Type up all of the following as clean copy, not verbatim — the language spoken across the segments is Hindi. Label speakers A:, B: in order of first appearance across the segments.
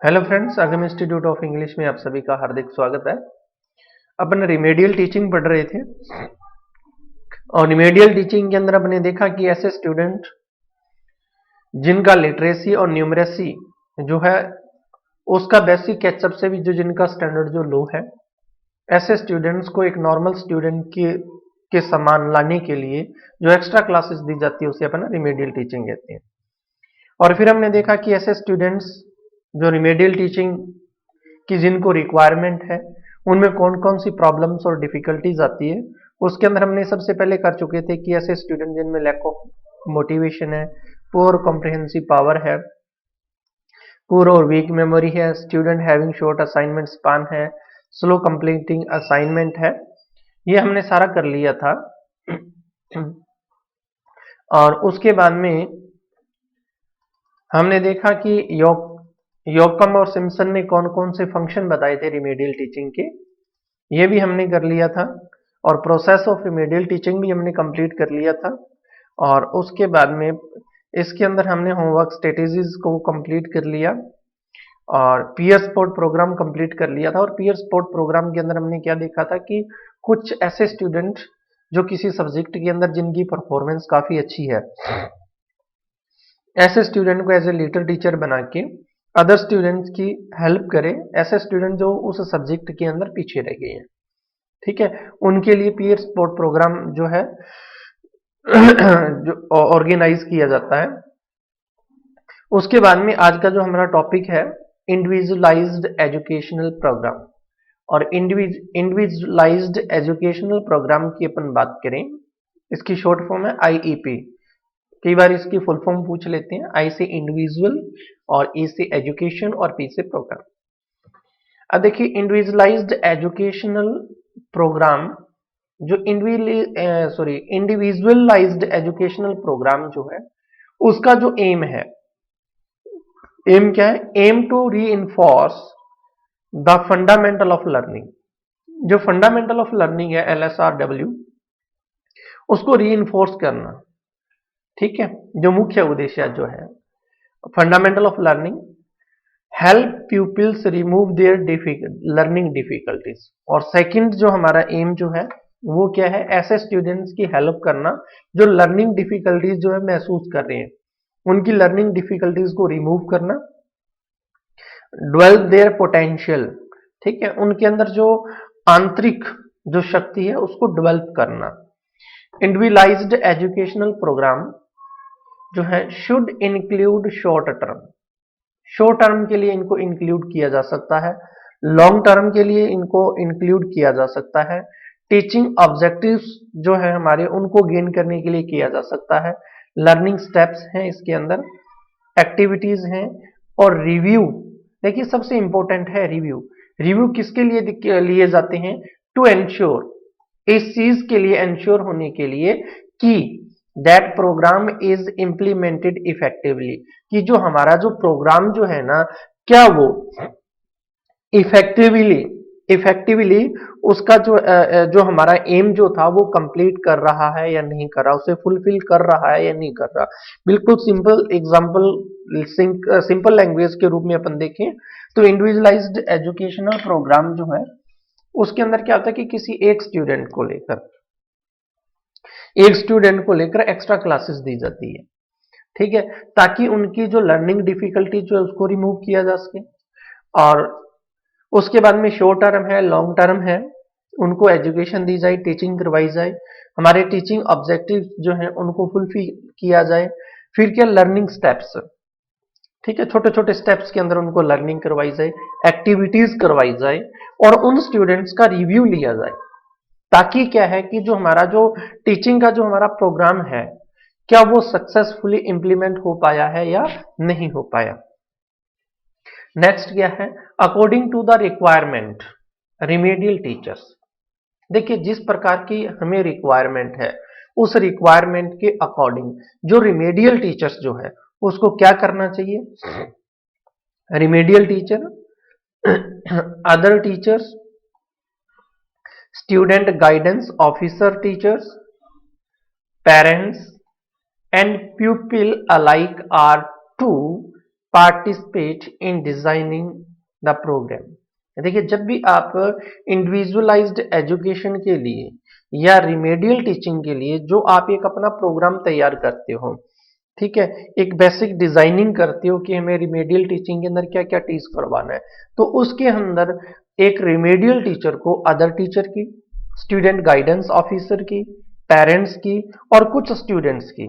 A: हेलो फ्रेंड्स, आगम इंस्टीट्यूट ऑफ इंग्लिश में आप सभी का हार्दिक स्वागत है। अपन रिमेडियल टीचिंग पढ़ रहे थे और रिमेडियल टीचिंग के अंदर अपने देखा कि ऐसे स्टूडेंट जिनका लिटरेसी और न्यूमरेसी जो है उसका बेसिक कैचअप से भी जो जिनका स्टैंडर्ड जो लो है, ऐसे स्टूडेंट्स को एक नॉर्मल स्टूडेंट के समान लाने के लिए जो एक्स्ट्रा क्लासेस दी जाती है उसे अपन रिमेडियल टीचिंग कहते हैं। और फिर हमने देखा कि ऐसे स्टूडेंट्स जो रिमेडियल टीचिंग कि जिनको रिक्वायरमेंट है उनमें कौन कौन सी प्रॉब्लम्स और डिफिकल्टीज आती है, उसके अंदर हमने सबसे पहले कर चुके थे कि ऐसे स्टूडेंट जिनमें लैक ऑफ मोटिवेशन है, पुअर कॉम्प्रिहेंसिव पावर है, पुअर और वीक मेमोरी है, student having short assignment span है, स्लो कंप्लीटिंग असाइनमेंट है, ये हमने सारा कर लिया था। और उसके बाद में हमने देखा कि योकम और सिम्पसन ने कौन कौन से फंक्शन बताए थे रिमेडियल टीचिंग के, ये भी हमने कर लिया था। और प्रोसेस ऑफ रिमेडियल टीचिंग भी हमने कंप्लीट कर लिया था। और उसके बाद में इसके अंदर हमने होमवर्क स्ट्रेटेजीज को कंप्लीट कर लिया और पीयर सपोर्ट प्रोग्राम कंप्लीट कर लिया था। और पीयर सपोर्ट प्रोग्राम के अंदर हमने क्या देखा था कि कुछ ऐसे स्टूडेंट जो किसी सब्जेक्ट के अंदर जिनकी परफॉर्मेंस काफी अच्छी है, ऐसे स्टूडेंट को एज ए लीडर टीचर बना के अदर स्टूडेंट्स की हेल्प करें। ऐसे स्टूडेंट जो उस सब्जेक्ट के अंदर पीछे रह गए हैं, ठीक है, उनके लिए पीयर सपोर्ट प्रोग्राम जो है जो ऑर्गेनाइज किया जाता है। उसके बाद में आज का जो हमारा टॉपिक है इंडिविजुअलाइज्ड एजुकेशनल प्रोग्राम। और इंडिविजुअलाइज्ड एजुकेशनल प्रोग्राम की अपन बात करें, इसकी शॉर्ट फॉर्म है आईईपी। कई बार इसकी फुल फॉर्म पूछ लेते हैं, आई से इंडिविजुअल और ई से एजुकेशन और पी से प्रोग्राम। अब देखिए इंडिविजुअलाइज्ड एजुकेशनल प्रोग्राम जो इंडिविजुअलाइज्ड एजुकेशनल प्रोग्राम जो है उसका जो एम है, एम क्या है? Aim to reinforce the fundamental of learning. जो फंडामेंटल ऑफ लर्निंग है LSRW, उसको री इन्फोर्स करना, ठीक है, जो मुख्य उद्देश्य जो है fundamental of learning, help peoples remove their learning difficulties. और सेकंड जो हमारा एम जो है वो क्या है? ऐसे स्टूडेंट्स की हेल्प करना जो लर्निंग डिफिकल्टीज जो है महसूस कर रहे हैं, उनकी लर्निंग डिफिकल्टीज को रिमूव करना, डेवलप देयर पोटेंशियल, ठीक है, उनके अंदर जो आंतरिक जो शक्ति है उसको डेवलप करना। इंडिविजुअलाइज्ड एजुकेशनल प्रोग्राम जो है शुड इंक्लूड शॉर्ट टर्म के लिए इनको इंक्लूड किया जा सकता है, लॉन्ग टर्म के लिए इनको इंक्लूड किया जा सकता है, टीचिंग ऑब्जेक्टिव्स जो है हमारे उनको गेन करने के लिए किया जा सकता है, लर्निंग स्टेप्स हैं इसके अंदर, एक्टिविटीज हैं, और रिव्यू। देखिए सबसे इंपॉर्टेंट है रिव्यू। रिव्यू किसके लिए लिए जाते हैं? टू एंश्योर, इस चीज के लिए एंश्योर होने के लिए कि that program is implemented effectively, कि जो हमारा जो प्रोग्राम जो है ना, क्या वो इफेक्टिवली उसका जो हमारा एम जो था वो कंप्लीट कर रहा है या नहीं कर रहा, उसे फुलफिल कर रहा है या नहीं कर रहा। बिल्कुल सिंपल एग्जांपल, सिंपल लैंग्वेज के रूप में अपन देखें तो इंडिविजुअलाइज्ड एजुकेशनल प्रोग्राम जो है उसके अंदर क्या होता है कि किसी एक स्टूडेंट को लेकर एक्स्ट्रा क्लासेस दी जाती है, ठीक है, ताकि उनकी जो लर्निंग डिफिकल्टी जो है उसको रिमूव किया जा सके। और उसके बाद में शॉर्ट टर्म है, लॉन्ग टर्म है, उनको एजुकेशन दी जाए, टीचिंग करवाई जाए, हमारे टीचिंग ऑब्जेक्टिव जो है उनको फुलफिल किया जाए। फिर क्या? लर्निंग स्टेप्स, ठीक है, छोटे छोटे स्टेप्स के अंदर उनको लर्निंग करवाई जाए, एक्टिविटीज करवाई जाए और उन स्टूडेंट्स का रिव्यू लिया जाए, ताकि क्या है कि जो हमारा जो टीचिंग का जो हमारा प्रोग्राम है क्या वो सक्सेसफुली इंप्लीमेंट हो पाया है या नहीं हो पाया। नेक्स्ट क्या है? According to the requirement remedial teachers. देखिए जिस प्रकार की हमें रिक्वायरमेंट है उस रिक्वायरमेंट के अकॉर्डिंग जो रिमेडियल टीचर्स जो है उसको क्या करना चाहिए? Remedial teacher, other teachers, student guidance officer teachers, parents and pupil alike are to participate in designing the program. देखिए, जब भी आप इंडिविजुअलाइज्ड एजुकेशन के लिए या रिमेडियल टीचिंग के लिए जो आप एक अपना प्रोग्राम तैयार करते हो, ठीक है, एक बेसिक डिजाइनिंग करते हो कि हमें रिमेडियल टीचिंग के अंदर क्या क्या टीच करवाना है, तो उसके अंदर एक रिमेडियल टीचर को अदर टीचर की, स्टूडेंट गाइडेंस ऑफिसर की, पेरेंट्स की और कुछ स्टूडेंट्स की,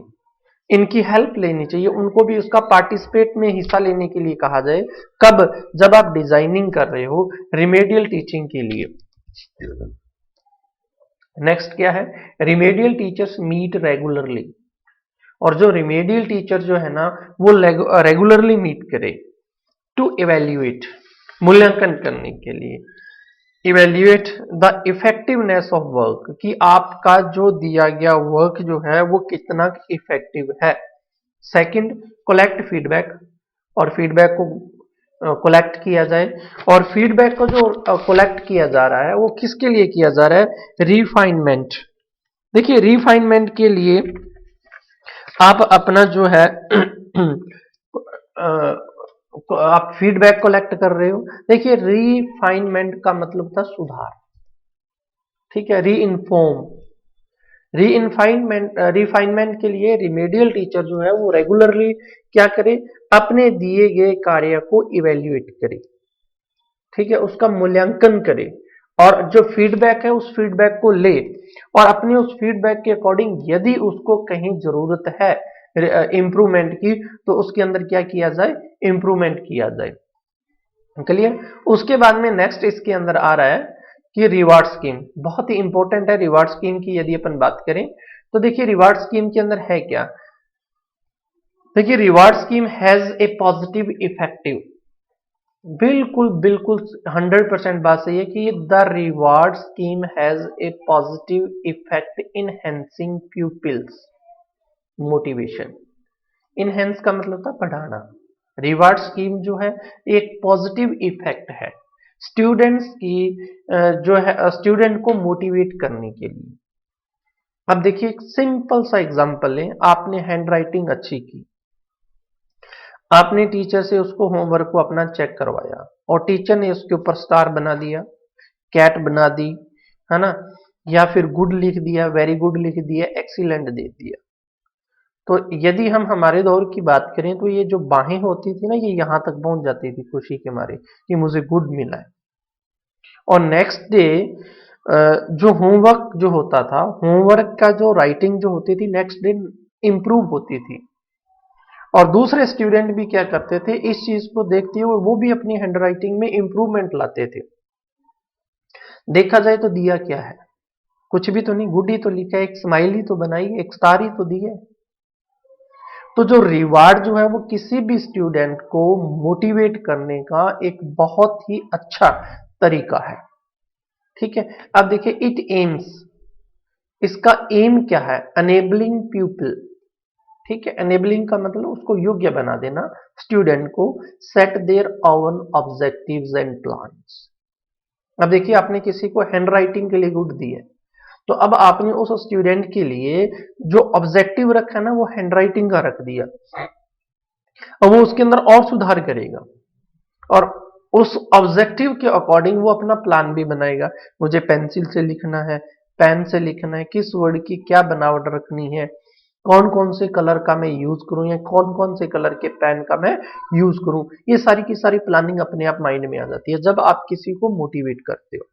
A: इनकी हेल्प लेनी चाहिए, उनको भी उसका पार्टिसिपेट में हिस्सा लेने के लिए कहा जाए। कब? जब आप डिजाइनिंग कर रहे हो रिमेडियल टीचिंग के लिए। नेक्स्ट क्या है? Remedial teachers meet regularly. और जो रिमेडियल टीचर जो है ना, वो रेगुलरली मीट करे टू इवेल्युएट, मूल्यांकन करने के लिए, evaluate the effectiveness of work, कि आपका जो दिया गया वर्क जो है वो कितना इफेक्टिव है। सेकंड, कलेक्ट फीडबैक, और फीडबैक को कलेक्ट किया जाए, और फीडबैक को जो कलेक्ट किया जा रहा है वो किसके लिए किया जा रहा है? रिफाइनमेंट। देखिए, रिफाइनमेंट के लिए आप अपना जो है आप फीडबैक कलेक्ट कर रहे हो। देखिए, रिफाइनमेंट का मतलब था सुधार, ठीक है, री इन्फॉर्म। रिफाइनमेंट के लिए रिमेडियल टीचर जो है वो रेगुलरली क्या करे? अपने दिए गए कार्य को इवेल्युएट करे, ठीक है, उसका मूल्यांकन करे, और जो फीडबैक है उस फीडबैक को ले, और अपने उस फीडबैक के अकॉर्डिंग यदि उसको कहीं जरूरत है इंप्रूवमेंट की, तो उसके अंदर क्या किया जाए? इंप्रूवमेंट किया जाए। क्लियर? उसके बाद में नेक्स्ट इसके अंदर आ रहा है कि रिवार्ड स्कीम, बहुत ही इंपॉर्टेंट है। रिवार्ड स्कीम की यदि अपन बात करें तो देखिए, रिवार्ड स्कीम के अंदर है क्या? देखिए, reward scheme has a positive effective, बिल्कुल बिल्कुल 100% बात सही है कि the reward scheme has a positive effect enhancing pupils motivation. Enhance का मतलब था बढ़ाना। रिवार्ड स्कीम जो है एक पॉजिटिव इफेक्ट है स्टूडेंट्स की, जो है स्टूडेंट को मोटिवेट करने के लिए। अब देखिए, एक सिंपल सा एग्जांपल है। आपने हैंड राइटिंग अच्छी की, आपने टीचर से उसको होमवर्क को अपना चेक करवाया, और टीचर ने उसके ऊपर स्टार बना दिया, कैट बना दी, है ना, या फिर गुड लिख दिया, वेरी गुड लिख दिया, एक्सीलेंट दे दिया। तो यदि हम हमारे दौर की बात करें तो ये जो बाहें होती थी ना, ये यहां तक पहुंच जाती थी खुशी के मारे कि मुझे गुड मिला है। और नेक्स्ट डे जो होमवर्क जो होता था, होमवर्क का जो राइटिंग जो होती थी नेक्स्ट डे इंप्रूव होती थी। और दूसरे स्टूडेंट भी क्या करते थे, इस चीज को देखते हुए वो भी अपनी हैंड राइटिंग में इंप्रूवमेंट लाते थे। देखा जाए तो दिया क्या है? कुछ भी तो नहीं, गुड ही तो लिखा है, एक स्माइल ही तो बनाई, एक स्टार ही तो दी है। तो जो रिवार्ड जो है वो किसी भी स्टूडेंट को मोटिवेट करने का एक बहुत ही अच्छा तरीका है, ठीक है। अब देखिए, इट एम्स, इसका एम क्या है? अनेबलिंग पीपल, ठीक है, एनेबलिंग का मतलब उसको योग्य बना देना स्टूडेंट को, set their own objectives and plans. अब देखिए, आपने किसी को हैंड राइटिंग के लिए गुड दी है, तो अब आपने उस स्टूडेंट के लिए जो ऑब्जेक्टिव रखा है ना, वो हैंड राइटिंग का रख दिया, और वो उसके अंदर और सुधार करेगा, और उस ऑब्जेक्टिव के अकॉर्डिंग वो अपना प्लान भी बनाएगा। मुझे पेंसिल से लिखना है, पेन से लिखना है, किस वर्ड की क्या बनावट रखनी है, कौन कौन से कलर का मैं यूज करूं, या कौन कौन से कलर के पेन का मैं यूज करूं, ये सारी की सारी प्लानिंग अपने आप माइंड में आ जाती है जब आप किसी को मोटिवेट करते हो।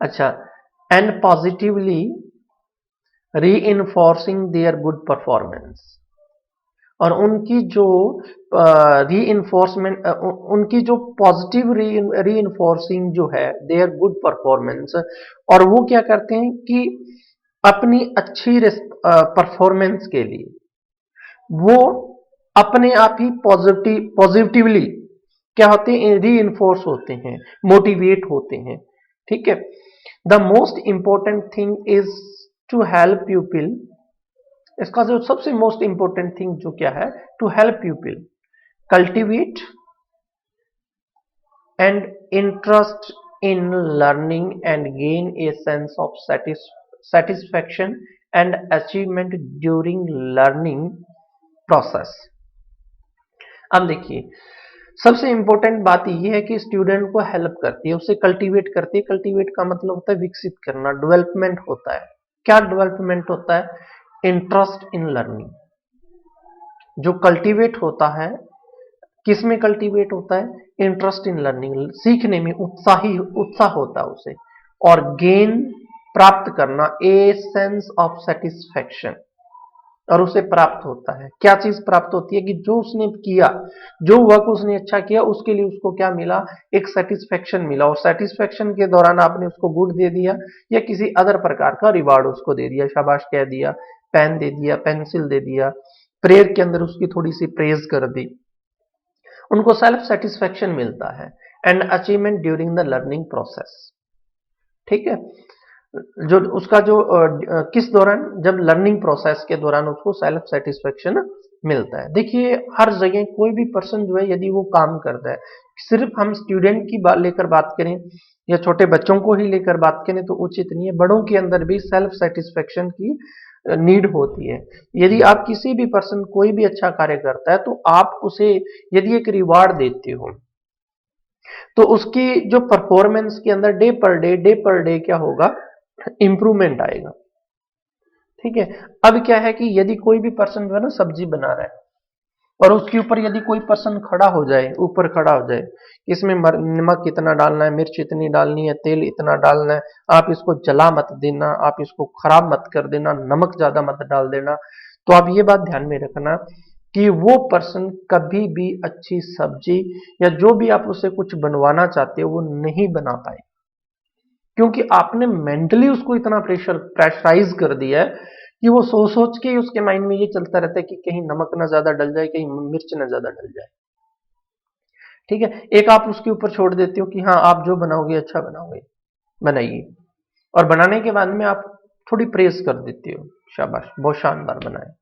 A: अच्छा, एंड पॉजिटिवली री इन्फोर्सिंग देयर गुड परफॉर्मेंस, और उनकी जो री इन्फोर्समेंट, उनकी जो पॉजिटिव री इन्फोर्सिंग जो है देयर गुड परफॉर्मेंस, और वो क्या करते हैं कि अपनी अच्छी परफॉर्मेंस के लिए वो अपने आप ही पॉजिटिवली क्या होते हैं? री इन्फोर्स होते हैं, मोटिवेट होते हैं, ठीक है। The most important thing is to help people, इसका जो सबसे मोस्ट इंपॉर्टेंट थिंग जो क्या है? To help people cultivate and interest in learning and gain a sense of satisfaction and achievement during learning process। अब देखिए, सबसे इंपॉर्टेंट बात यह है कि स्टूडेंट को हेल्प करती है, उसे कल्टीवेट करती है। कल्टीवेट का मतलब होता है विकसित करना, डेवलपमेंट होता है। क्या डेवलपमेंट होता है? Interest in learning. जो कल्टीवेट होता है, किस में कल्टीवेट होता है? इंटरेस्ट इन लर्निंग, सीखने में उत्साह होता है उसे। और गेन, प्राप्त करना, ए सेंस ऑफ सेटिस्फैक्शन, और उसे प्राप्त होता है। क्या चीज प्राप्त होती है? कि जो उसने किया, जो वर्क उसने अच्छा किया, उसके लिए उसको क्या मिला? एक सेटिस्फेक्शन मिला। और सेटिस्फेक्शन के दौरान आपने उसको गुड दे दिया या किसी अदर प्रकार का रिवार्ड उसको दे दिया, शाबाश कह दिया, पेन दे दिया, पेंसिल दे दिया, प्रेयर के अंदर उसकी थोड़ी सी प्रेज कर दी, उनको सेल्फ सेटिस्फेक्शन मिलता है। And achievement during the learning process. ठीक है, जो उसका जो किस दौरान? जब लर्निंग प्रोसेस के दौरान उसको सेल्फ सेटिस्फेक्शन मिलता है। देखिए, हर जगह कोई भी पर्सन जो है, यदि वो काम करता है, सिर्फ हम स्टूडेंट की बात लेकर बात करें या छोटे बच्चों को ही लेकर बात करें तो उचित नहीं है। बड़ों के अंदर भी सेल्फ सेटिस्फेक्शन की नीड होती है। यदि आप किसी भी पर्सन कोई भी अच्छा कार्य करता है तो आप उसे यदि एक रिवार्ड देते हो तो उसकी जो परफॉर्मेंस के अंदर डे पर डे क्या होगा? इंप्रूवमेंट आएगा। ठीक है, अब क्या है कि यदि कोई भी पर्सन जो है ना सब्जी बना रहा है और उसके ऊपर यदि कोई पर्सन खड़ा हो जाए, ऊपर खड़ा हो जाए, इसमें नमक कितना डालना है, मिर्च इतनी डालनी है, तेल इतना डालना है, आप इसको जला मत देना, आप इसको खराब मत कर देना, नमक ज्यादा मत डाल देना, तो आप ये बात ध्यान में रखना कि वो पर्सन कभी भी अच्छी सब्जी या जो भी आप उससे कुछ बनवाना चाहते हो वो नहीं बना पाए, क्योंकि आपने मेंटली उसको इतना प्रेशराइज कर दिया है कि वो सोच सोच के उसके माइंड में ये चलता रहता है कि कहीं नमक ना ज्यादा डल जाए, कहीं मिर्च ना ज्यादा डल जाए। ठीक है, एक आप उसके ऊपर छोड़ देते हो कि हाँ आप जो बनाओगे अच्छा बनाओगे, बनाइए, और बनाने के बाद में आप थोड़ी प्रेस कर देते हो, शाबाश बहुत शानदार बनाए,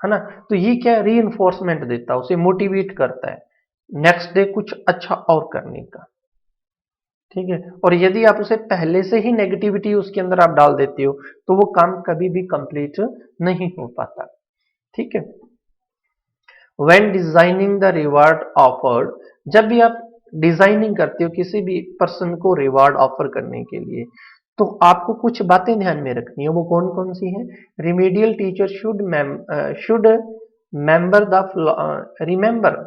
A: है ना। तो ये क्या री इन्फोर्समेंट देता है, उसे मोटिवेट करता है नेक्स्ट डे कुछ अच्छा और करने का। ठीक है, और यदि आप उसे पहले से ही नेगेटिविटी उसके अंदर आप डाल देते हो तो वो काम कभी भी कंप्लीट नहीं हो पाता। ठीक है, when designing the reward offered, जब भी आप डिजाइनिंग करते हो किसी भी पर्सन को रिवार्ड ऑफर करने के लिए, तो आपको कुछ बातें ध्यान में रखनी है। वो कौन कौन सी हैं? Remedial teacher should member the remember,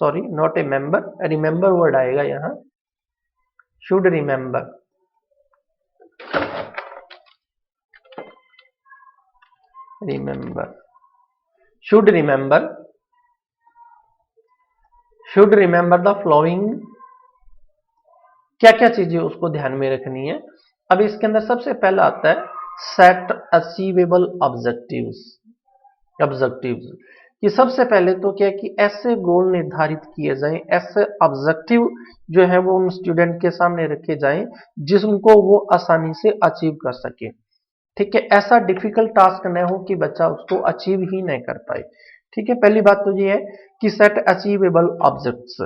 A: sorry not a member, remember word आएगा यहाँ, should remember, remember, should remember, should remember the flowing. क्या क्या चीजें उसको ध्यान में रखनी है? अब इसके अंदर सबसे पहला आता है सेट अचीवेबल ऑब्जेक्टिव्स। ऑब्जेक्टिव्स कि सबसे पहले तो क्या है कि ऐसे गोल निर्धारित किए जाएं, ऐसे ऑब्जेक्टिव जो है वो उन स्टूडेंट के सामने रखे जाएं जिसको वो आसानी से अचीव कर सके। ठीक है, ऐसा डिफिकल्ट टास्क न हो कि बच्चा उसको अचीव ही नहीं कर पाए। ठीक है, पहली बात तो ये है कि सेट अचीवेबल ऑब्जेक्ट्स।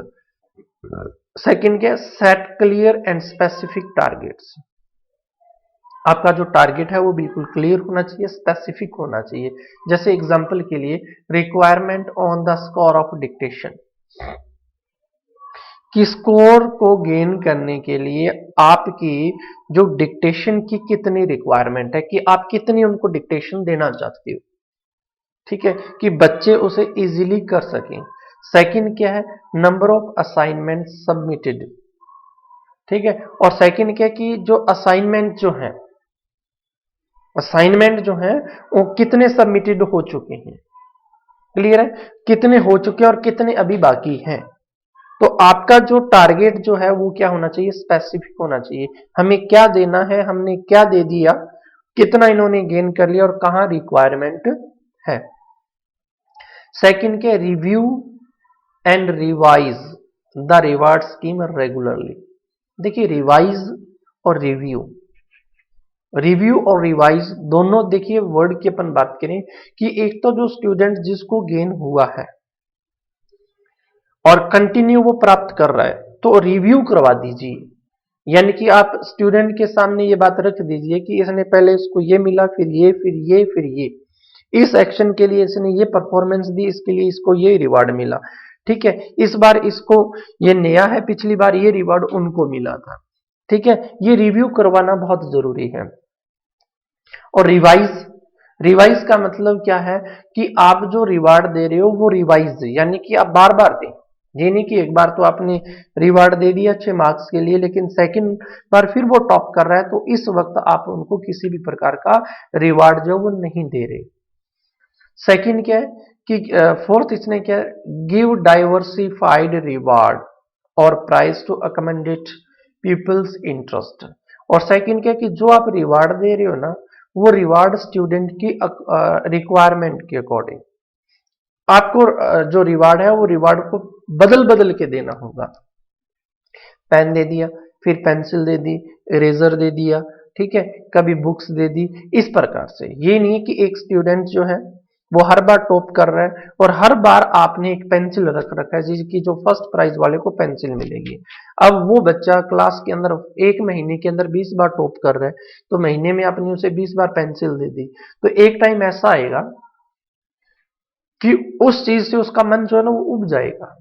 A: सेकंड क्या है? Set clear and specific targets. आपका जो टारगेट है वो बिल्कुल क्लियर होना चाहिए, स्पेसिफिक होना चाहिए। जैसे एग्जांपल के लिए requirement on the score of dictation, कि स्कोर को गेन करने के लिए आपकी जो डिक्टेशन की कितनी रिक्वायरमेंट है, कि आप कितनी उनको डिक्टेशन देना चाहते हो। ठीक है, कि बच्चे उसे इजीली कर सकें। सेकंड क्या है? Number of assignment submitted. ठीक है, और सेकंड क्या है कि जो असाइनमेंट जो है वो कितने सबमिटेड हो चुके हैं। क्लियर है, कितने हो चुके हैं और कितने अभी बाकी हैं। तो आपका जो टारगेट जो है वो क्या होना चाहिए? स्पेसिफिक होना चाहिए। हमें क्या देना है, हमने क्या दे दिया, कितना इन्होंने गेन कर लिया और कहां रिक्वायरमेंट है। सेकंड के review and revise the reward scheme regularly. देखिए, रिवाइज और रिव्यू, रिव्यू और रिवाइज दोनों, देखिए वर्ड की अपन बात करें कि एक तो जो स्टूडेंट जिसको गेन हुआ है और कंटिन्यू वो प्राप्त कर रहा है तो रिव्यू करवा दीजिए। यानी कि आप स्टूडेंट के सामने ये बात रख दीजिए कि इसने पहले इसको ये मिला, फिर ये, फिर ये, फिर ये, इस एक्शन के लिए इसने ये परफॉर्मेंस दी, इसके लिए इसको ये रिवार्ड मिला। ठीक है, इस बार इसको ये नया है, पिछली बार ये रिवार्ड उनको मिला था। ठीक है, ये रिव्यू करवाना बहुत जरूरी है। और रिवाइज, रिवाइज का मतलब क्या है कि आप जो रिवार्ड दे रहे हो वो रिवाइज, यानी कि आप बार बार दें। ये नहीं कि एक बार तो आपने रिवार्ड दे दिया अच्छे मार्क्स के लिए, लेकिन सेकंड बार फिर वो टॉप कर रहा है, तो इस वक्त आप उनको किसी भी प्रकार का रिवार्ड जो वो नहीं दे रहे। सेकंड क्या है कि फोर्थ इसने क्या, गिव डाइवर्सिफाइड रिवार्ड और prize to accommodate peoples interest. और सेकंड क्या है कि जो आप रिवार्ड दे रहे हो ना, वो रिवार्ड स्टूडेंट की रिक्वायरमेंट के अकॉर्डिंग आपको जो रिवार्ड है वो रिवार्ड को बदल बदल के देना होगा। पेन दे दिया, फिर पेंसिल दे दी, इरेजर दे दिया, ठीक है, कभी बुक्स दे दी, इस प्रकार से। ये नहीं है कि एक स्टूडेंट जो है वो हर बार टॉप कर रहा है और हर बार आपने एक पेंसिल रख रखा है जिसकी जो फर्स्ट प्राइज वाले को पेंसिल मिलेगी। अब वो बच्चा क्लास के अंदर एक महीने के अंदर 20 बार टॉप कर रहा है, तो महीने में आपने उसे 20 बार पेंसिल दे दी, तो एक टाइम ऐसा आएगा कि उस चीज से उसका मन जो है ना वो उब जाएगा।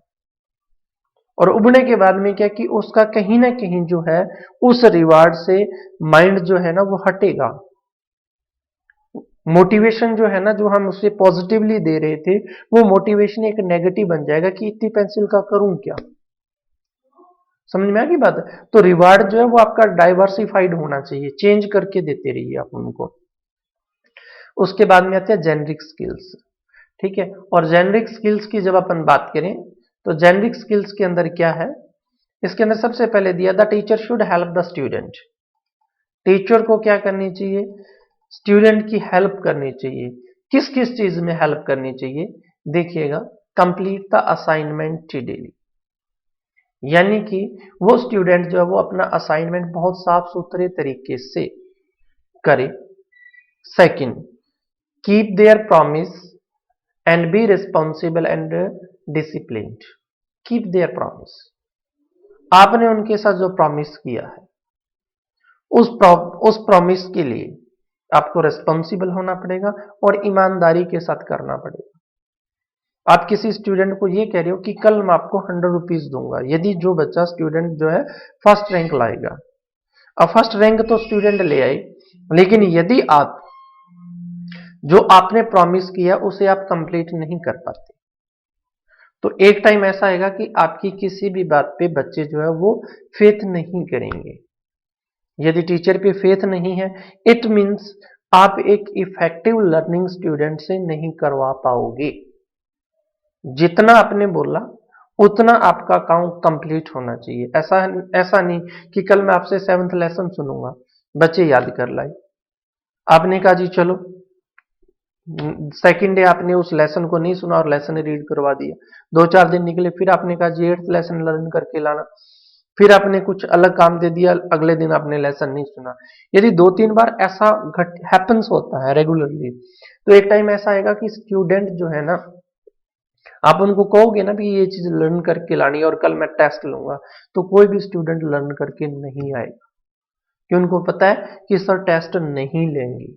A: और उबने के बाद में क्या कि उसका कहीं ना कहीं जो है उस रिवार्ड से माइंड जो है ना वो हटेगा। मोटिवेशन जो है ना, जो हम उसे पॉजिटिवली दे रहे थे, वो मोटिवेशन एक नेगेटिव बन जाएगा कि इतनी पेंसिल का करूं क्या। समझ में आ गई बात। तो रिवार्ड जो है वो आपका डाइवर्सिफाइड होना चाहिए, चेंज करके देते रहिए आप उनको। उसके बाद में आते हैं जेनरिक स्किल्स। ठीक है, और जेनरिक स्किल्स की जब अपन बात करें तो जेनरिक स्किल्स के अंदर क्या है, इसके अंदर सबसे पहले दिया the teacher should help the student. Teacher को क्या करनी चाहिए, स्टूडेंट की हेल्प करनी चाहिए। किस किस चीज में हेल्प करनी चाहिए, देखिएगा, कंप्लीट द असाइनमेंट डेली, यानी कि वो स्टूडेंट जो है वो अपना असाइनमेंट बहुत साफ सुथरे तरीके से करे। Second, keep their promise and be responsible and disciplined. Keep their promise, आपने उनके साथ जो प्रॉमिस किया है उस प्रॉमिस के लिए आपको रिस्पॉन्सिबल होना पड़ेगा और ईमानदारी के साथ करना पड़ेगा। आप किसी स्टूडेंट को ये कह रहे हो कि कल मैं आपको 100 रुपीज दूंगा, यदि जो बच्चा स्टूडेंट जो है फर्स्ट रैंक लाएगा। अब फर्स्ट रैंक तो स्टूडेंट ले आए, लेकिन यदि आप जो आपने प्रॉमिस किया उसे आप कंप्लीट नहीं कर पाते, तो एक टाइम ऐसा आएगा कि आपकी किसी भी बात पे बच्चे जो है वो फेथ नहीं करेंगे। यदि टीचर पे फेथ नहीं है, इट मीन्स आप एक इफेक्टिव लर्निंग स्टूडेंट से नहीं करवा पाओगे। जितना आपने बोला उतना आपका काम कंप्लीट होना चाहिए। ऐसा ऐसा नहीं कि कल मैं आपसे 7th लेसन सुनूंगा, बच्चे याद कर लाए, आपने कहा जी चलो, सेकंड डे आपने उस लेसन को नहीं सुना और लेसन रीड करवा दिया, 2-4 दिन निकले, फिर आपने कहा जी 8th लेसन लर्न करके लाना, फिर आपने कुछ अलग काम दे दिया, अगले दिन आपने लेसन नहीं सुना। यदि 2-3 बार ऐसा घट हैपन्स होता है रेगुलरली, तो एक टाइम ऐसा आएगा कि स्टूडेंट जो है ना, आप उनको कहोगे ना भी ये चीज लर्न करके लानी है और कल मैं टेस्ट लूंगा, तो कोई भी स्टूडेंट लर्न करके नहीं आएगा, कि उनको पता है कि सर टेस्ट नहीं लेंगे।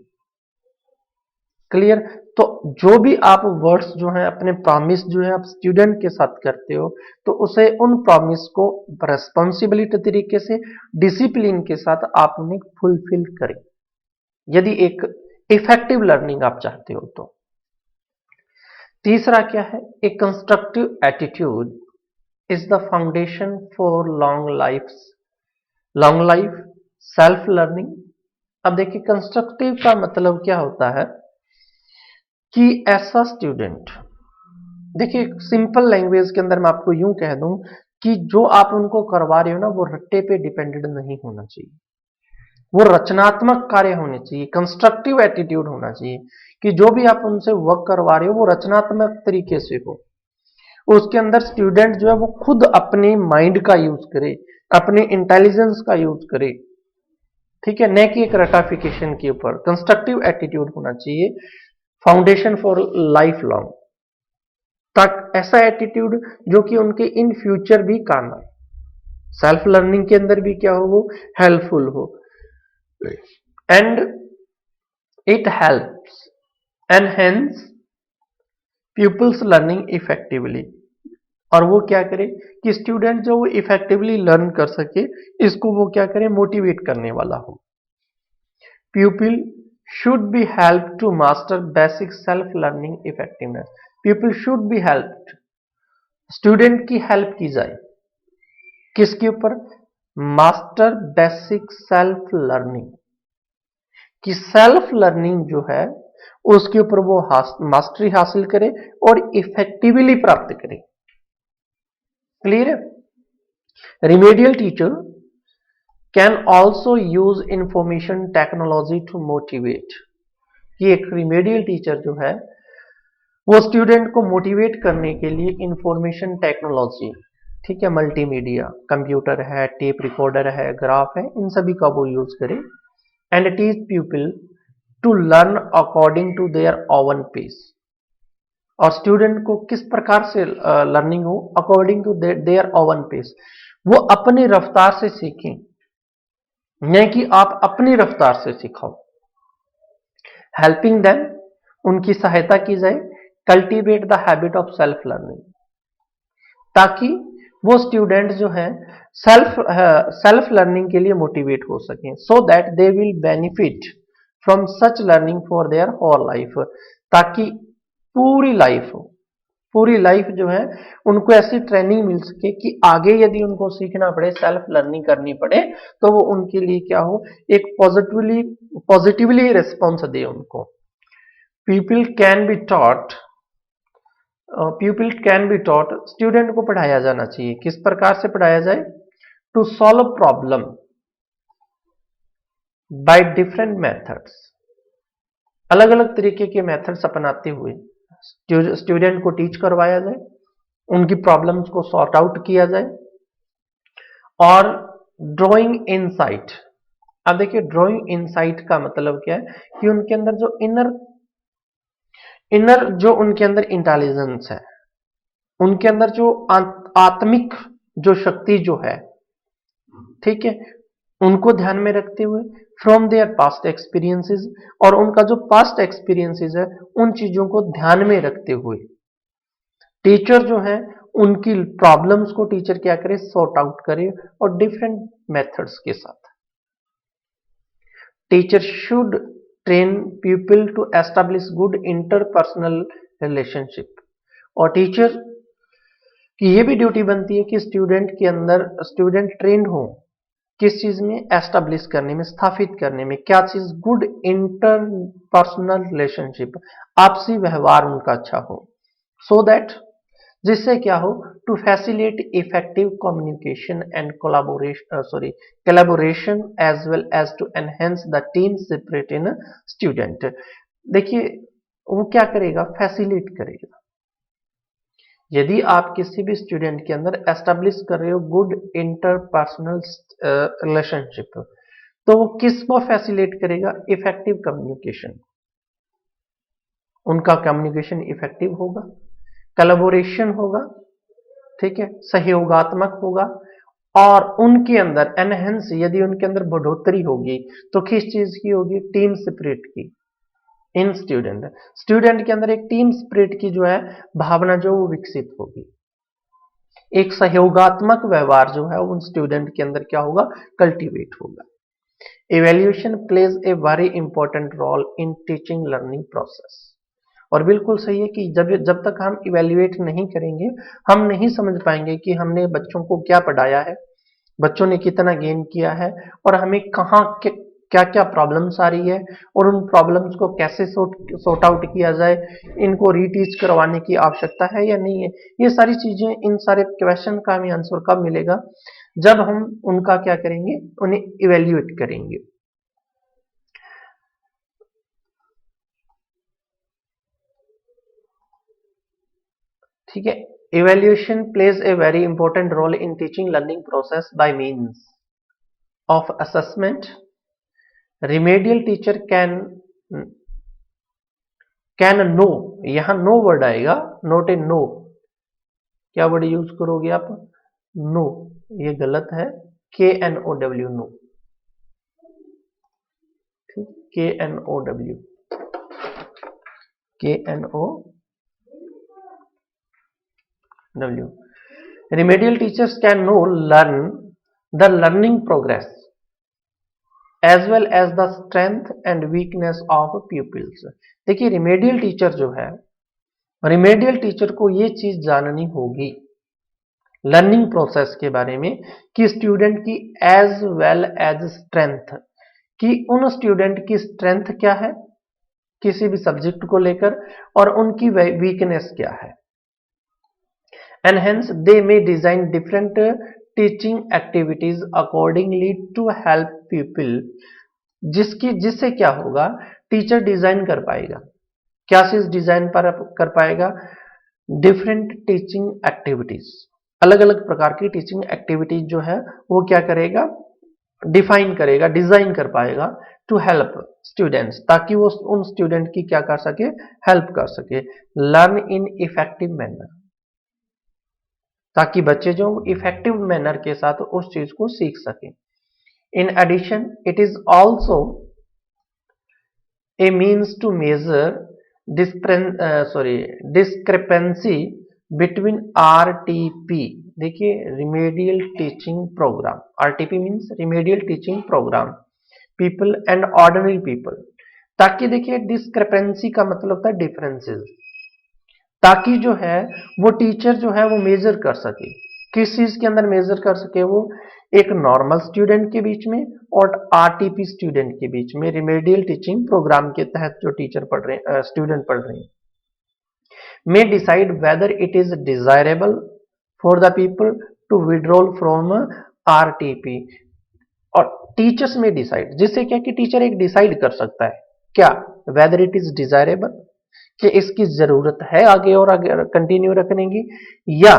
A: क्लियर। तो जो भी आप वर्ड्स जो है अपने प्रॉमिस जो है आप स्टूडेंट के साथ करते हो, तो उसे उन प्रॉमिस को रेस्पॉन्सिबिलिटी तरीके से डिसिप्लिन के साथ आप उन्हें फुलफिल करें, यदि एक इफेक्टिव लर्निंग आप चाहते हो तो। तीसरा क्या है, a constructive attitude is the foundation for long life self learning. अब देखिए कंस्ट्रक्टिव का मतलब क्या होता है कि ऐसा स्टूडेंट, देखिए सिंपल लैंग्वेज के अंदर मैं आपको यूं कह दूं कि जो आप उनको करवा रहे हो ना वो रट्टे पे डिपेंडेंट नहीं होना चाहिए, वो रचनात्मक कार्य होने चाहिए, कंस्ट्रक्टिव एटीट्यूड होना चाहिए कि जो भी आप उनसे वर्क करवा रहे हो वो रचनात्मक तरीके से हो। उसके अंदर स्टूडेंट जो है वो खुद अपने माइंड का यूज करे, अपने इंटेलिजेंस का यूज करे, ठीक है, न कि एक रटाफिकेशन के ऊपर। कंस्ट्रक्टिव एटीट्यूड होना चाहिए, फाउंडेशन फॉर लाइफ लॉन्ग, तक ऐसा एटीट्यूड जो कि उनके इन फ्यूचर भी काम आए, सेल्फ लर्निंग के अंदर भी क्या हो, वो हेल्पफुल हो, and it helps enhance pupils learning effectively। और वो क्या करे कि स्टूडेंट जो वो इफेक्टिवली लर्न कर सके, इसको वो क्या करे, मोटिवेट करने वाला हो। Pupil should be helped to master basic self learning effectiveness. Pupil should be helped, student की हेल्प की जाए किसके ऊपर, मास्टर बेसिक सेल्फ लर्निंग, कि सेल्फ लर्निंग जो है उसके ऊपर वो मास्टरी हासिल करे और इफेक्टिवली प्राप्त करे। क्लियर है? Remedial teacher can also use information technology to motivate, कि एक रिमेडियल टीचर जो है वो स्टूडेंट को मोटिवेट करने के लिए इंफॉर्मेशन टेक्नोलॉजी, ठीक है, मल्टीमीडिया, कंप्यूटर है, टेप रिकॉर्डर है, ग्राफ है, इन सभी का वो यूज करे and teach people to learn according to their own pace, और स्टूडेंट को किस प्रकार से लर्निंग हो, according to their own pace, वो अपनी रफ्तार से सीखें, नहीं कि आप अपनी रफ्तार से सिखाओ। हेल्पिंग देम, उनकी सहायता की जाए, cultivate the habit of self learning, ताकि वो स्टूडेंट जो है सेल्फ लर्निंग के लिए मोटिवेट हो सकें, so that they will benefit from such learning for their whole life, ताकि पूरी लाइफ जो है उनको ऐसी ट्रेनिंग मिल सके कि आगे यदि उनको सीखना पड़े, सेल्फ लर्निंग करनी पड़े, तो वो उनके लिए क्या हो, एक पॉजिटिवली रिस्पॉन्स दे उनको। People can be taught student को पढ़ाया जाना चाहिए, किस प्रकार से पढ़ाया जाए, to solve problem by different methods, अलग अलग तरीके के मेथड्स अपनाते हुए स्टूडेंट को टीच करवाया जाए, उनकी प्रॉब्लम्स को सॉर्ट आउट किया जाए। और ड्राइंग इनसाइट, अब देखिए ड्राइंग इनसाइट का मतलब क्या है, कि उनके अंदर जो इनर जो उनके अंदर इंटेलिजेंस है, उनके अंदर जो आत्मिक जो शक्ति जो है, ठीक है, उनको ध्यान में रखते हुए फ्रॉम देयर पास्ट एक्सपीरियंसेस, और उनका जो पास्ट एक्सपीरियंसेस है उन चीजों को ध्यान में रखते हुए टीचर जो है उनकी प्रॉब्लम्स को टीचर क्या करे, सॉर्ट आउट करे, और डिफरेंट मेथड्स के साथ। Teacher should train people to establish good interpersonal relationship, और टीचर की ये भी ड्यूटी बनती है कि स्टूडेंट ट्रेंड हो किस चीज में, एस्टैब्लिश करने में, स्थापित करने में, क्या चीज, गुड इंटरपर्सनल रिलेशनशिप, आपसी व्यवहार उनका अच्छा हो, सो दैट, जिससे क्या हो, to facilitate effective communication and collaboration as well as to enhance the team spirit in student. देखिए वो क्या करेगा, फैसिलिटेट करेगा। यदि आप किसी भी स्टूडेंट के अंदर एस्टेब्लिश कर रहे हो गुड इंटरपर्सनल रिलेशनशिप, तो वो किसको फैसिलिटेट करेगा, इफेक्टिव कम्युनिकेशन, उनका कम्युनिकेशन इफेक्टिव होगा, कोलैबोरेशन होगा, ठीक है, सहयोगात्मक होगा, और उनके अंदर एनहेंस, यदि उनके अंदर बढ़ोतरी होगी तो किस चीज की होगी, टीम स्पिरिट की, इन स्टूडेंट के अंदर एक टीम स्पिरिट की जो है भावना जो वो विकसित होगी, एक सहयोगात्मक व्यवहार जो है उन स्टूडेंट के अंदर क्या होगा, कल्टीवेट होगा। Evaluation plays a very important role in teaching learning process, और बिल्कुल सही है कि जब तक हम इवैल्यूएट नहीं करेंगे हम नहीं समझ पाएंगे कि हमने बच्चों को क्या पढ़ाया है, बच्चों ने कितना गेन किया है, और हमें कहाँ क्या क्या प्रॉब्लम्स आ रही है, और उन प्रॉब्लम्स को कैसे सॉर्ट आउट किया जाए, इनको रीटीच करवाने की आवश्यकता है या नहीं है। ये सारी चीजें, इन सारे क्वेश्चन का हमें आंसर कब मिलेगा, जब हम उनका क्या करेंगे, उन्हें इवेल्युएट करेंगे। ठीक है, evaluation plays a very important role in teaching learning process by means of assessment. Remedial teacher can know, यहां नो वर्ड आएगा, नोट ए नो, क्या वर्ड यूज करोगे आप, नो, ये गलत है, KNOW, नो, ठीक, KNOW, KNOW, remedial teachers can know learn the learning progress as well as the strength and weakness of peoples. देखिए रिमेडियल टीचर जो है, रिमेडियल टीचर को ये चीज जाननी होगी लर्निंग प्रोसेस के बारे में कि स्टूडेंट की एज वेल एज स्ट्रेंथ, कि उन स्टूडेंट की स्ट्रेंथ क्या है किसी भी सब्जेक्ट को लेकर और उनकी वीकनेस क्या है। And hence they may design different teaching activities accordingly to help people, जिससे क्या होगा, टीचर डिजाइन कर पाएगा, क्या चीज डिजाइन कर पाएगा, डिफरेंट टीचिंग एक्टिविटीज, अलग अलग प्रकार की टीचिंग एक्टिविटीज जो है वो क्या करेगा, डिफाइन करेगा, डिजाइन कर पाएगा टू हेल्प स्टूडेंट्स, ताकि वो उन स्टूडेंट की क्या कर सके, हेल्प कर सके, लर्न इन इफेक्टिव मैनर, ताकि बच्चे जो इफेक्टिव मैनर के साथ उस चीज को सीख सके। In addition it is also a means to measure discrepancy between RTP, देखिए remedial teaching programme, RTP means remedial teaching programme, people and ordinary people, ताकि देखिए डिस्क्रिपेंसी का मतलब होता है डिफरेंसेस, ताकि जो है वो टीचर जो है वो मेजर कर सके, किस चीज के अंदर मेजर कर सके, वो एक नॉर्मल स्टूडेंट के बीच में और आरटीपी स्टूडेंट के बीच में, रिमेडियल टीचिंग प्रोग्राम के तहत जो टीचर पढ़ रहे हैं, स्टूडेंट पढ़ रहे हैं, may decide whether it is desirable for the people to withdraw from RTP, और टीचर्स में डिसाइड, जिससे क्या कि टीचर एक डिसाइड कर सकता है क्या, whether it is desirable, कि इसकी जरूरत है आगे और आगे कंटिन्यू रखने की, या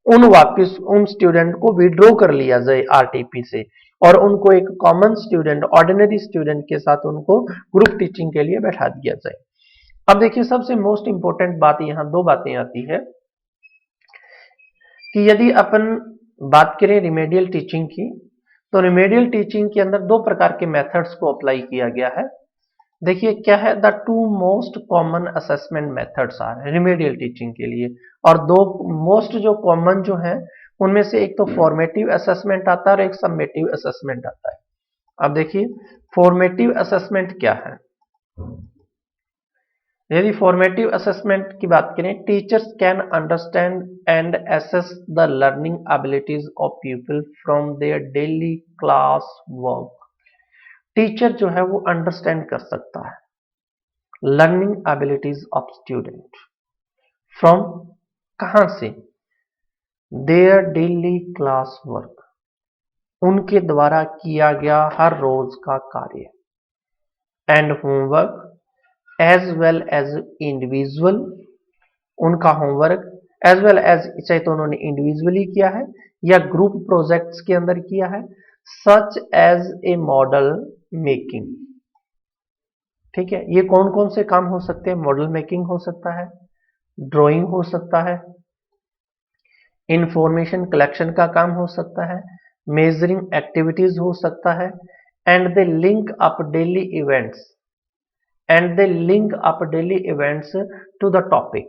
A: उन स्टूडेंट को विड्रॉ कर लिया जाए आरटीपी से और उनको एक कॉमन स्टूडेंट, ऑर्डिनरी स्टूडेंट के साथ उनको ग्रुप टीचिंग के लिए बैठा दिया जाए। अब देखिए सबसे मोस्ट इंपॉर्टेंट बात, यहां दो बातें आती है कि यदि अपन बात करें रिमेडियल टीचिंग की, तो रिमेडियल टीचिंग के अंदर दो प्रकार के मेथड्स को अप्लाई किया गया है। देखिए क्या है, the two most common assessment methods are remedial teaching के लिए, और दो मोस्ट जो कॉमन जो है उनमें से एक तो फॉर्मेटिव असेसमेंट आता है और एक समेटिव असेसमेंट आता है। अब देखिए फॉर्मेटिव असेसमेंट क्या है, यदि फॉर्मेटिव असेसमेंट की बात करें, teachers can understand and assess the learning abilities of people from their daily class work, teacher जो है वो अंडरस्टैंड कर सकता है learning abilities of student from, कहां से, देयर डेली क्लास वर्क, उनके द्वारा किया गया हर रोज का कार्य, and homework as well as individual, उनका होमवर्क एज वेल एज, चाहे तो उन्होंने इंडिविजुअली किया है या ग्रुप प्रोजेक्ट्स के अंदर किया है, such as a model making, ठीक है, ये कौन कौन से काम हो सकते हैं, मॉडल मेकिंग हो सकता है, ड्राइंग हो सकता है, इंफॉर्मेशन कलेक्शन का काम हो सकता है, मेजरिंग एक्टिविटीज हो सकता है, and they link up daily events to the topic,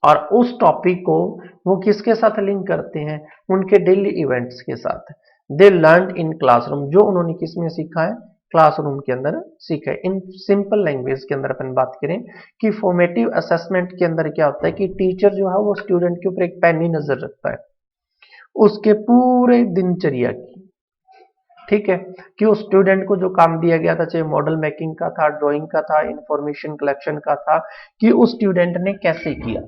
A: और उस टॉपिक को वो किसके साथ लिंक करते हैं, उनके डेली इवेंट्स के साथ। दे लर्न इन क्लासरूम, जो उन्होंने किसमें सीखा है, क्लासरूम के अंदर सीखा है। इन सिंपल लैंग्वेज के अंदर अपन बात करें कि फॉर्मेटिव असेसमेंट के अंदर क्या होता है कि टीचर जो है वो स्टूडेंट के ऊपर एक पैनी नजर रखता है, उसके पूरे दिनचर्या की, ठीक है, कि उस स्टूडेंट को जो काम दिया गया था, चाहे मॉडल मेकिंग का था, ड्राइंग का था, इंफॉर्मेशन कलेक्शन का था, कि उस स्टूडेंट ने कैसे किया,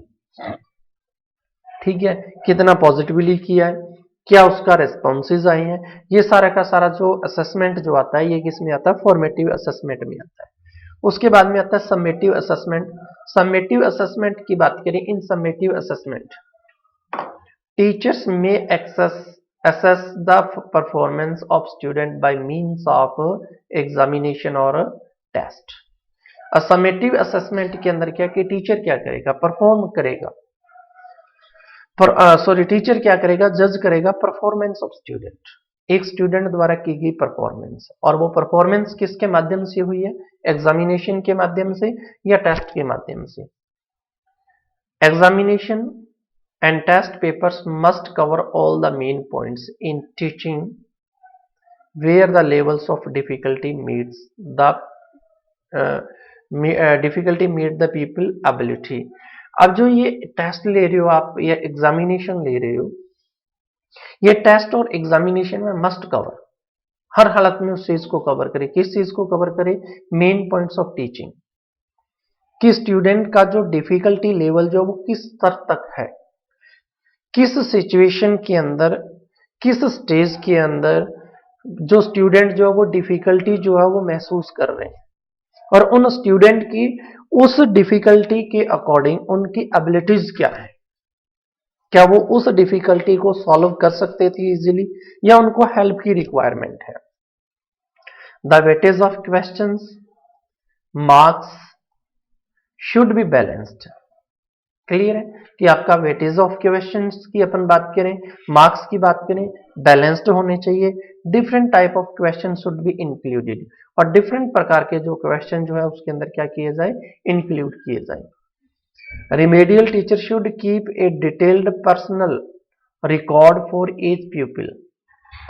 A: ठीक है, कितना पॉजिटिवली किया है, क्या उसका रेस्पॉन्सेज आए हैं, ये सारा का सारा जो असेसमेंट जो आता है ये किस में आता है, फॉर्मेटिव असेसमेंट में आता है। उसके बाद में आता है समेटिव असेसमेंट। समेटिव असेसमेंट की बात करें, इन समेटिव असेसमेंट टीचर्स में assess the performance of student by means of examination और टेस्ट। समेटिव असेसमेंट के अंदर क्या कि टीचर क्या करेगा, परफॉर्म करेगा, टीचर क्या करेगा, जज करेगा परफॉर्मेंस ऑफ स्टूडेंट, एक स्टूडेंट द्वारा की गई परफॉर्मेंस, और वो परफॉर्मेंस किसके माध्यम से हुई है, एग्जामिनेशन के माध्यम से या टेस्ट के माध्यम से। Examination and test papers must cover all the main points in teaching where the levels of difficulty meets the difficulty meet the people ability। अब जो ये टेस्ट ले रहे हो आप या एग्जामिनेशन ले रहे हो, ये टेस्ट और एग्जामिनेशन में मस्ट कवर, हर हालत में उस चीज को कवर करे। किस चीज को कवर करे? मेन पॉइंट्स ऑफ टीचिंग, कि स्टूडेंट का जो डिफिकल्टी लेवल जो वो किस स्तर तक है, किस सिचुएशन के अंदर, किस स्टेज के अंदर जो स्टूडेंट जो है वो डिफिकल्टी जो है वो महसूस कर रहे हैं, और उन स्टूडेंट की उस डिफिकल्टी के अकॉर्डिंग उनकी एबिलिटीज क्या है, क्या वो उस डिफिकल्टी को सॉल्व कर सकते थे इजीली, या उनको हेल्प की रिक्वायरमेंट है। The weightage of questions, marks should be balanced. Clear है कि आपका वेटेज ऑफ क्वेश्चंस की अपन बात करें, मार्क्स की बात करें, बैलेंस्ड होने चाहिए। Different type of question should be included, और डिफरेंट प्रकार के जो क्वेश्चन जो है उसके अंदर क्या किए जाए? इंक्लूड किए जाए। Remedial teacher should keep a detailed personal record for each people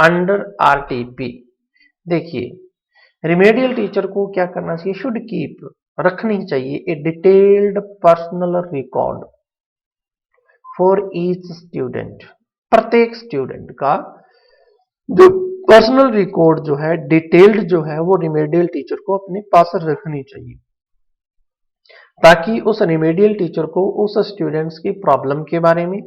A: under RTP. देखिए, रिमेडियल टीचर को क्या करना चाहिए? शुड कीप, रखनी चाहिए, ए detailed personal record for each student, प्रत्येक स्टूडेंट का जो पर्सनल रिकॉर्ड जो है, डिटेल्ड जो है, वो रिमेडियल टीचर को अपने पास रखनी चाहिए, ताकि उस रिमेडियल टीचर को उस स्टूडेंट्स की प्रॉब्लम के बारे में,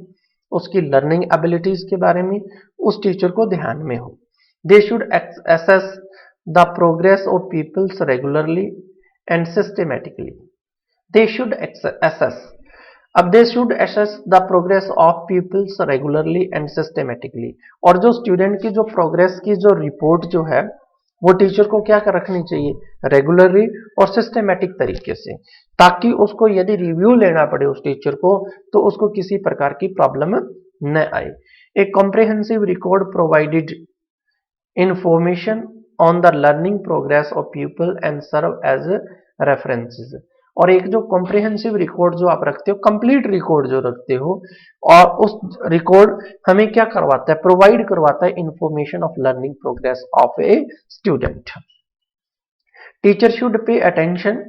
A: उसकी लर्निंग एबिलिटीज के बारे में उस टीचर को ध्यान में हो। They should assess the progress of pupils regularly and systematically. They should assess, अब they should assess the progress of pupils regularly and systematically, और जो स्टूडेंट की जो प्रोग्रेस की जो रिपोर्ट जो है वो टीचर को क्या कर रखनी चाहिए? रेगुलरली और सिस्टमेटिक तरीके से, ताकि उसको यदि रिव्यू लेना पड़े उस टीचर को तो उसको किसी प्रकार की प्रॉब्लम न आए। A comprehensive record provided information on the learning progress of people and serve as references. और एक जो कॉम्प्रिहेंसिव रिकॉर्ड जो आप रखते हो, कंप्लीट रिकॉर्ड जो रखते हो, और उस रिकॉर्ड हमें क्या करवाता है? प्रोवाइड करवाता है information of learning progress of a student. Teacher should pay attention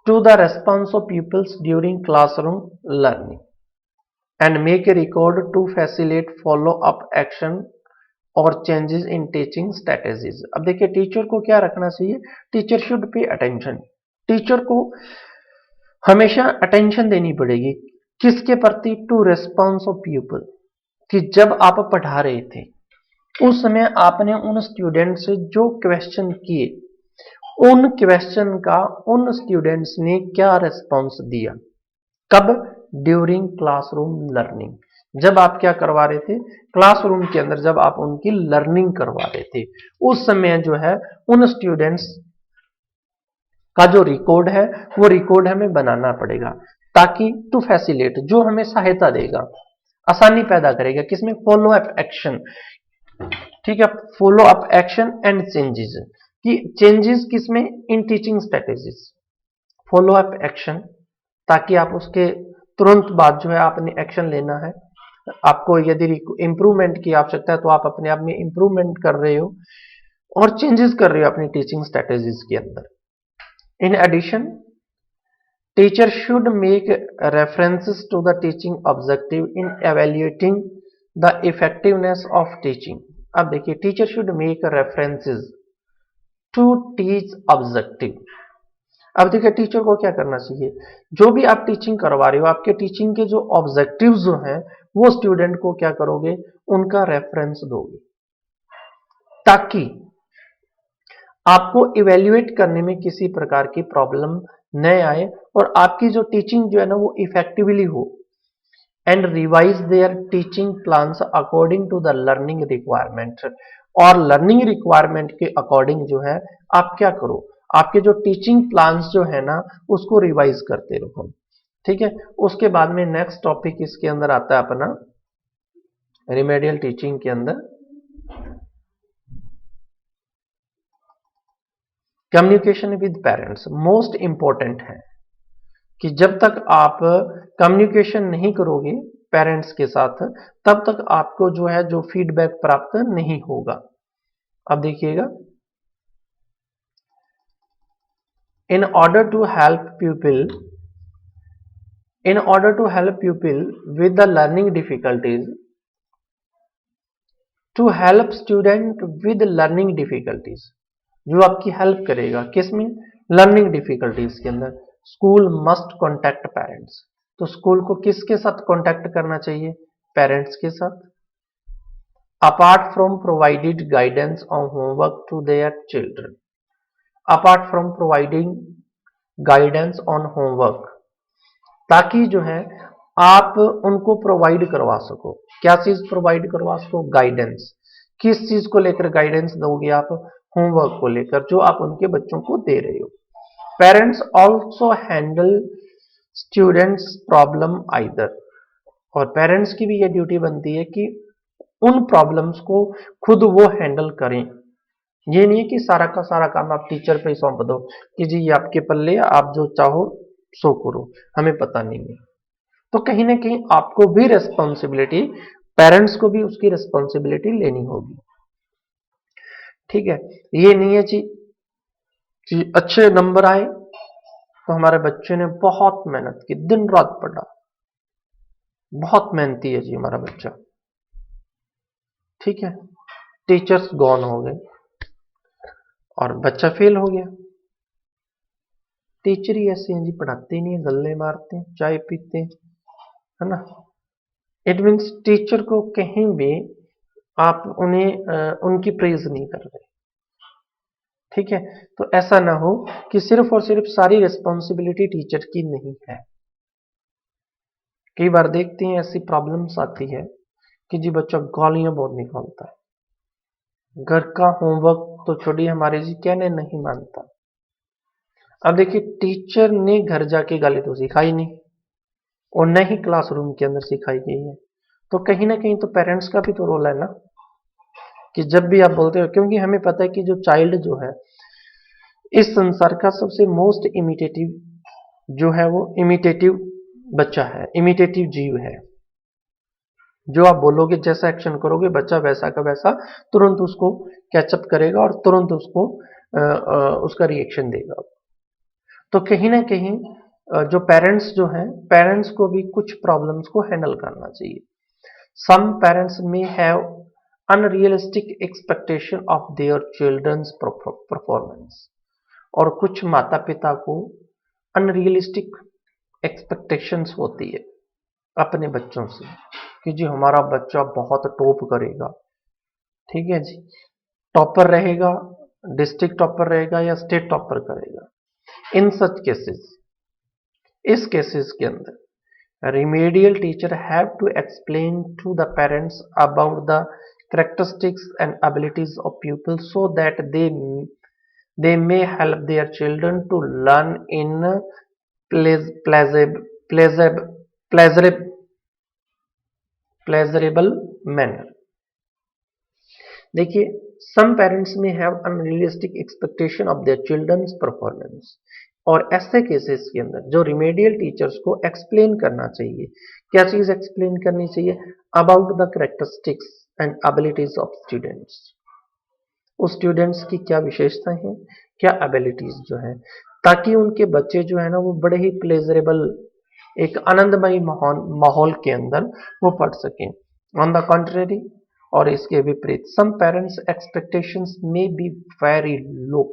A: to the response of peoples during classroom learning and make a record to facilitate follow up action और चेंजेस इन टीचिंग स्ट्रेटेजीज। अब देखिए, टीचर को क्या रखना चाहिए? Teacher should pay attention, teacher को हमेशा अटेंशन देनी पड़ेगी, किसके प्रति? टू रेस्पॉन्स ऑफ पीपल, कि जब आप पढ़ा रहे थे उस समय आपने उन स्टूडेंट से जो क्वेश्चन किए, उन क्वेश्चन का उन स्टूडेंट्स ने क्या रेस्पॉन्स दिया, कब? ड्यूरिंग क्लासरूम लर्निंग, जब आप क्या करवा रहे थे? क्लासरूम के अंदर जब आप उनकी लर्निंग करवा रहे थे, उस समय जो है उन स्टूडेंट्स का जो रिकॉर्ड है वो रिकॉर्ड हमें बनाना पड़ेगा, ताकि टू फैसिलिटेट, जो हमें सहायता देगा, आसानी पैदा करेगा, किसमें? Follow up action. ठीक है, follow up action and changes, कि चेंजेस किसमें? इन teaching strategies. Follow up action, ताकि आप उसके तुरंत बाद जो है आपने एक्शन लेना है। आपको यदि इंप्रूवमेंट की आवश्यकता है तो आप अपने आप में इंप्रूवमेंट कर रहे हो और चेंजेस कर रहे हो अपनी टीचिंग स्ट्रेटेजीज के अंदर। In addition, teacher should make references to the teaching objective in evaluating the effectiveness of teaching. अब देखिए, teacher should make references to teach objective. अब देखिए, टीचर को क्या करना चाहिए? जो भी आप टीचिंग करवा रहे हो, आपके टीचिंग के जो ऑब्जेक्टिव्स जो हैं वो स्टूडेंट को क्या करोगे? उनका रेफरेंस दोगे, ताकि आपको इवेल्युएट करने में किसी प्रकार की प्रॉब्लम न आए और आपकी जो टीचिंग जो है ना वो इफेक्टिवली हो। And revise their teaching plans according to the learning requirement, और लर्निंग रिक्वायरमेंट के अकॉर्डिंग जो है आप क्या करो? आपके जो टीचिंग प्लान्स जो है ना उसको रिवाइज करते रहो। ठीक है, उसके बाद में नेक्स्ट टॉपिक इसके अंदर आता है अपना रिमेडियल टीचिंग के अंदर communication with parents, most important है। कि जब तक आप कम्युनिकेशन नहीं करोगे पेरेंट्स के साथ, तब तक आपको जो है जो फीडबैक प्राप्त नहीं होगा। अब देखिएगा, in order to help people with the learning difficulties, to help student with learning difficulties, जो आपकी हेल्प करेगा किसमें, लर्निंग डिफिकल्टीज के अंदर, स्कूल मस्ट कॉन्टैक्ट पेरेंट्स। तो स्कूल को किसके साथ कॉन्टैक्ट करना चाहिए, पेरेंट्स के साथ। Apart from provided guidance on homework to their children, apart from providing guidance on homework, ताकि जो है आप उनको प्रोवाइड करवा सको। क्या चीज प्रोवाइड करवा सको, गाइडेंस। किस चीज को लेकर गाइडेंस दोगे आप, होमवर्क को लेकर जो आप उनके बच्चों को दे रहे हो। Parents also handle students problem either, और पेरेंट्स की भी ये ड्यूटी बनती है कि उन प्रॉब्लम्स को खुद वो हैंडल करें। ये नहीं है कि सारा का सारा काम आप टीचर पे सौंप दो कि जी ये आपके पल्ले, आप जो चाहो सो करो, हमें पता नहीं है। तो कहीं ना कहीं आपको भी रेस्पॉन्सिबिलिटी, पेरेंट्स को भी उसकी रेस्पॉन्सिबिलिटी लेनी होगी। ठीक है, ये नहीं है जी कि अच्छे नंबर आए तो हमारे बच्चे ने बहुत मेहनत की, दिन रात पढ़ा, बहुत मेहनती है जी हमारा बच्चा, ठीक है, टीचर्स गॉन हो गए और बच्चा फेल हो गया। टीचर ही ऐसे हैं जी, पढ़ाते नहीं है, गल्ले मारते हैं, चाय पीते हैं, है ना। इट मीन्स टीचर को कहीं भी आप उन्हें उनकी प्रेज नहीं कर रहे, ठीक है। तो ऐसा ना हो कि सिर्फ और सिर्फ सारी रिस्पॉन्सिबिलिटी टीचर की नहीं है। कई बार देखते हैं ऐसी प्रॉब्लम्स आती है कि जी बच्चा गालियां बहुत निकालता है, घर का होमवर्क तो छोड़िए, हमारे जी कहने नहीं मानता। अब देखिए, टीचर ने घर जाके गाली तो सिखाई नहीं और न ही क्लासरूम के अंदर सिखाई गई है, तो कहीं ना कहीं तो पेरेंट्स का भी तो रोल है ना, कि जब भी आप बोलते हो, क्योंकि हमें पता है कि जो चाइल्ड जो है इस संसार का सबसे मोस्ट इमिटेटिव जो है, वो इमिटेटिव बच्चा है, इमिटेटिव जीव है। जो आप बोलोगे, जैसा एक्शन करोगे, बच्चा वैसा का वैसा तुरंत उसको कैचअप करेगा और तुरंत उसको उसका रिएक्शन देगा। तो कहीं ना कहीं जो पेरेंट्स जो हैं, पेरेंट्स को भी कुछ प्रॉब्लम्स को हैंडल करना चाहिए। Some parents may have unrealistic expectation of their children's performance, और कुछ माता पिता को अनरियलिस्टिक एक्सपेक्टेशंस होती है अपने बच्चों से कि जी हमारा बच्चा बहुत टॉप करेगा, ठीक है जी, टॉपर रहेगा, डिस्ट्रिक्ट टॉपर रहेगा या स्टेट टॉपर करेगा। इन सच केसेस, इस केसेस के अंदर remedial teacher have to explain to the parents about the characteristics and abilities of pupils so that they may help their children to learn in pleasurable manner। देखिए, some parents may have unrealistic expectation of their children's performance, और ऐसे केसेस के अंदर जो रिमेडियल टीचर्स को एक्सप्लेन करना चाहिए, क्या चीज एक्सप्लेन करनी चाहिए, about the characteristics and abilities of students, उस स्टूडेंट्स की क्या विशेषताएं हैं, क्या एबिलिटीज जो है, ताकि उनके बच्चे जो है ना वो बड़े ही प्लेजरेबल, एक आनंदमयी माहौल के अंदर वो पढ़ सकें। ऑन द कॉन्ट्रेरी, और इसके विपरीत, सम पेरेंट्स एक्सपेक्टेशंस में बी वेरी लो,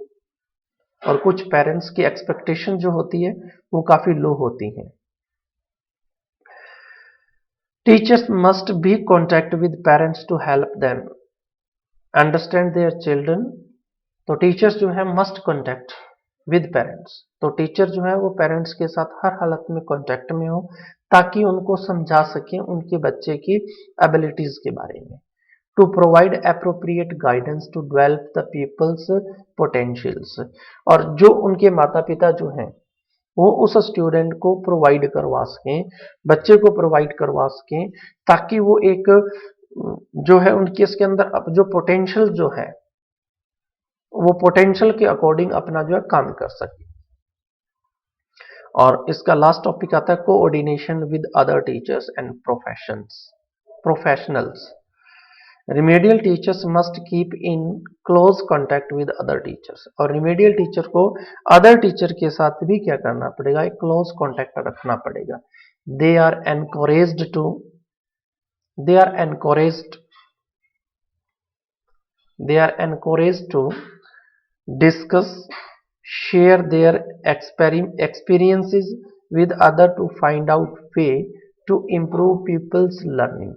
A: और कुछ पेरेंट्स की एक्सपेक्टेशन जो होती है वो काफी लो होती है। Teachers must be contact with parents to help them understand their children. तो टीचर्स जो है मस्ट कॉन्टैक्ट विद पेरेंट्स, तो टीचर जो है वो पेरेंट्स के साथ हर हालत में कॉन्टैक्ट में हो, ताकि उनको समझा सके उनके बच्चे की एबिलिटीज के बारे में। To provide appropriate guidance to develop the peoples potentials, और जो उनके माता पिता जो हैं वो उस स्टूडेंट को प्रोवाइड करवा सकें, बच्चे को प्रोवाइड करवा सकें, ताकि वो एक जो है उनके इसके अंदर अब जो पोटेंशियल जो है वो पोटेंशियल के अकॉर्डिंग अपना जो है काम कर सके। और इसका लास्ट टॉपिक आता है coordination with other teachers and professionals. Remedial teachers must keep in close contact with other teachers, और रिमेडियल टीचर को अदर टीचर के साथ भी क्या करना पड़ेगा, एक क्लोज कांटेक्ट रखना पड़ेगा। They are encouraged to discuss, share their experiences with other to find out way to improve people's learning.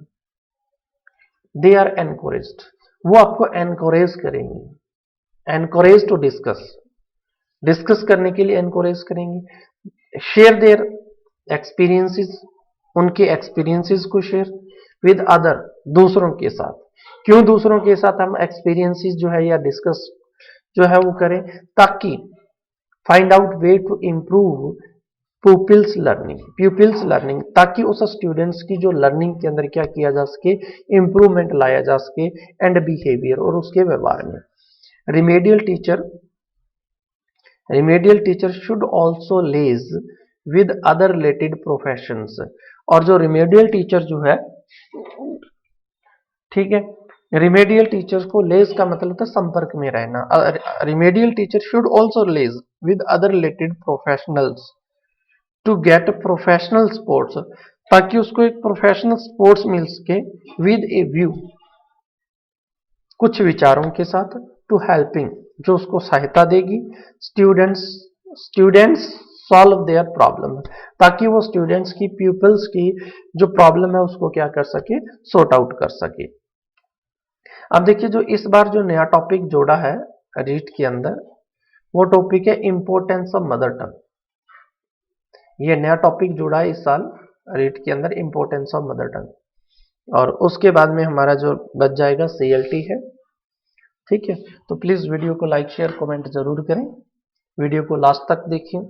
A: They are encouraged, वो आपको encourage करेंगे, encourage to discuss करने के लिए encourage करेंगे। share their experiences, उनके experiences को share with other, दूसरों के साथ। क्यों दूसरों के साथ हम experiences जो है या discuss जो है वो करें, ताकि find out way to improve pupils learning, ताकि उस स्टूडेंट्स की जो लर्निंग के अंदर क्या किया जा सके, इंप्रूवमेंट लाया जा सके, एंड बिहेवियर, और उसके व्यवहार में। Remedial teacher should also liaise with other related professions, और जो रिमेडियल टीचर जो है, ठीक है, रिमेडियल टीचर्स को लेज का मतलब होता है संपर्क में रहना। Remedial teacher should also liaise with other related professionals to get professional sports, ताकि उसको एक प्रोफेशनल स्पोर्ट्स मिल सके, विद ए व्यू, कुछ विचारों के साथ, टू हेल्पिंग, जो उसको सहायता देगी, स्टूडेंट्स सॉल्व देयर प्रॉब्लम, ताकि वो स्टूडेंट्स की, पीपल्स की जो प्रॉब्लम है उसको क्या कर सके, सॉर्ट आउट कर सके। अब देखिए, जो इस बार जो नया टॉपिक जोड़ा है रीट के अंदर, वो टॉपिक है इंपोर्टेंस ऑफ मदर टंग। ये नया टॉपिक जोड़ा है इस साल रीट के अंदर, इंपोर्टेंस ऑफ मदर टंग। और उसके बाद में हमारा जो बच जाएगा CLT है, ठीक है। तो प्लीज वीडियो को लाइक शेयर कमेंट जरूर करें, वीडियो को लास्ट तक देखिए।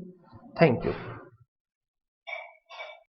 A: Thank you.